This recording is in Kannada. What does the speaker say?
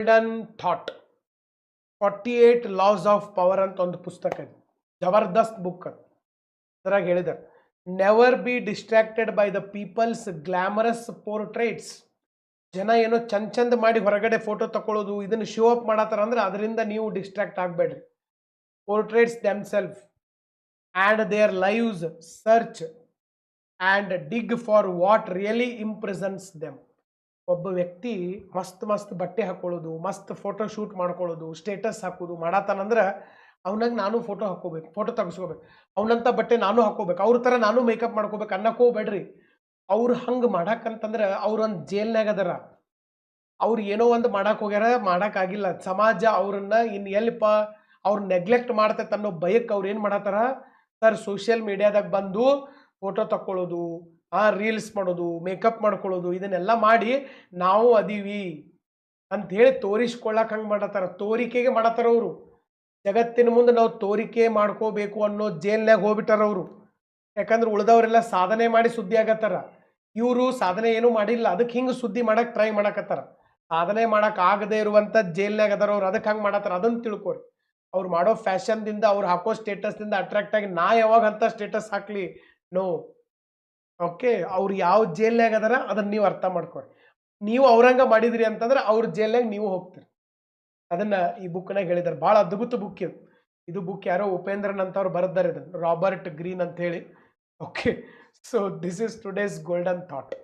Golden thought 48 laws of power ಅಂತ ಒಂದು ಪುಸ್ತಕ ಇದೆ. ಜಬರ್ದಸ್ತ್ ಬುಕ್ ಅದು. ಅದ್ರಾಗ ಹೇಳಿದ್ದಾರೆ, never be distracted by the people's glamorous portraits. ಜನ ಏನೋ ಚಂದ ಮಾಡಿ ಹೊರಗಡೆ ಫೋಟೋ ತಗೊಳ್ಳೋದು, ಇದನ್ನು ಶೋ ಅಪ್ ಮಾಡತ್ತಾರ ಅಂದ್ರೆ ಅದರಿಂದ ನೀವು ಡಿಸ್ಟ್ರಾಕ್ಟ್ ಆಗಬೇಡ್ರಿ. Portraits themselves and their lives, search and dig for what really impressions them. ಒಬ್ಬ ವ್ಯಕ್ತಿ ಮಸ್ತ್ ಬಟ್ಟೆ ಹಾಕೊಳ್ಳೋದು, ಮಸ್ತ್ ಫೋಟೋ ಶೂಟ್ ಮಾಡ್ಕೊಳ್ಳೋದು, ಸ್ಟೇಟಸ್ ಹಾಕೋದು ಮಾಡತ್ತಾನಂದ್ರೆ ಅವನಾಗ ನಾನು ಫೋಟೋ ಹಾಕೋಬೇಕು, ಫೋಟೋ ತೆಗೆಸ್ಕೋಬೇಕು, ಅವನಂತ ಬಟ್ಟೆ ನಾನು ಹಾಕೋಬೇಕು, ಅವ್ರ ಥರ ನಾನು ಮೇಕಪ್ ಮಾಡ್ಕೋಬೇಕು ಅನ್ನಕ್ಕೆ ಹೋಗ್ಬೇಡ್ರಿ. ಅವ್ರು ಹಂಗೆ ಮಾಡಕ್ಕಂತಂದ್ರೆ ಅವ್ರೊಂದು ಜೇಲ್ನಾಗ ಅದರ. ಅವ್ರು ಏನೋ ಒಂದು ಮಾಡಕ್ಕೆ ಹೋಗ್ಯಾರ, ಮಾಡೋಕ್ಕಾಗಿಲ್ಲ. ಸಮಾಜ ಅವ್ರನ್ನ ಇನ್ನು ಎಲ್ಲಿಪ್ಪ ಅವ್ರು ನೆಗ್ಲೆಕ್ಟ್ ಮಾಡ್ತೈತೆ ಅನ್ನೋ ಭಯಕ್ಕೆ ಅವ್ರು ಏನು ಮಾಡತ್ತಾರ ಸರ್, ಸೋಷಿಯಲ್ ಮೀಡಿಯಾದಾಗ ಬಂದು ಫೋಟೋ ತಕ್ಕೊಳ್ಳೋದು, ರೀಲ್ಸ್ ಮಾಡೋದು, ಮೇಕಪ್ ಮಾಡ್ಕೊಳ್ಳೋದು, ಇದನ್ನೆಲ್ಲ ಮಾಡಿ ನಾವು ಅದೀವಿ ಅಂಥೇಳಿ ತೋರಿಸ್ಕೊಳ್ಳಕ್ಕೆ ಹಂಗೆ ಮಾಡತ್ತಾರ. ತೋರಿಕೆಗೆ ಮಾಡತ್ತಾರ ಅವರು. ಜಗತ್ತಿನ ಮುಂದೆ ನಾವು ತೋರಿಕೆ ಮಾಡ್ಕೋಬೇಕು ಅನ್ನೋ ಜೇಲ್ನಾಗ ಹೋಗ್ಬಿಟ್ಟಾರ ಅವರು. ಯಾಕಂದ್ರೆ ಉಳ್ದವರೆಲ್ಲ ಸಾಧನೆ ಮಾಡಿ ಸುದ್ದಿ ಆಗತ್ತಾರ, ಇವರು ಸಾಧನೆ ಏನೂ ಮಾಡಿಲ್ಲ, ಅದಕ್ಕೆ ಹಿಂಗೆ ಸುದ್ದಿ ಮಾಡಕ್ಕೆ ಟ್ರೈ ಮಾಡಕತ್ತಾರ. ಸಾಧನೆ ಮಾಡಕ್ಕೆ ಆಗದೆ ಇರುವಂಥ ಜೇಲ್ನಾಗ ಅದಾರ ಅವ್ರು, ಅದಕ್ಕೆ ಹಂಗೆ ಮಾಡತ್ತಾರ. ಅದನ್ನು ತಿಳ್ಕೊರಿ. ಅವ್ರು ಮಾಡೋ ಫ್ಯಾಷನ್ದಿಂದ, ಅವ್ರು ಹಾಕೋ ಸ್ಟೇಟಸ್ದಿಂದ ಅಟ್ರಾಕ್ಟ್ ಆಗಿ ನಾ ಯಾವಾಗ ಅಂತ ಸ್ಟೇಟಸ್ ಹಾಕ್ಲಿ? ನೋ. ಓಕೆ, ಅವ್ರು ಯಾವ ಜೇಲ್ನಾಗ ಅದಾರ ಅದನ್ನು ನೀವು ಅರ್ಥ ಮಾಡ್ಕೊರಿ. ನೀವು ಅವ್ರಂಗ ಮಾಡಿದ್ರಿ ಅಂತಂದ್ರೆ ಅವ್ರ ಜೇಲ್ನಾಗ ನೀವು ಹೋಗ್ತೀರಿ. ಅದನ್ನ ಈ ಬುಕ್ನಾಗ ಹೇಳಿದ್ದಾರೆ. ಭಾಳ ಅದ್ಭುತ ಬುಕ್ ಇದು. ಇದು ಬುಕ್ ಯಾರೋ ಉಪೇಂದ್ರನ್ ಅಂತವ್ರು ಬರೆದಾರೆ, ಇದನ್ನು ರಾಬರ್ಟ್ ಗ್ರೀನ್ ಅಂತ ಹೇಳಿ. Okay, so this is today's golden thought.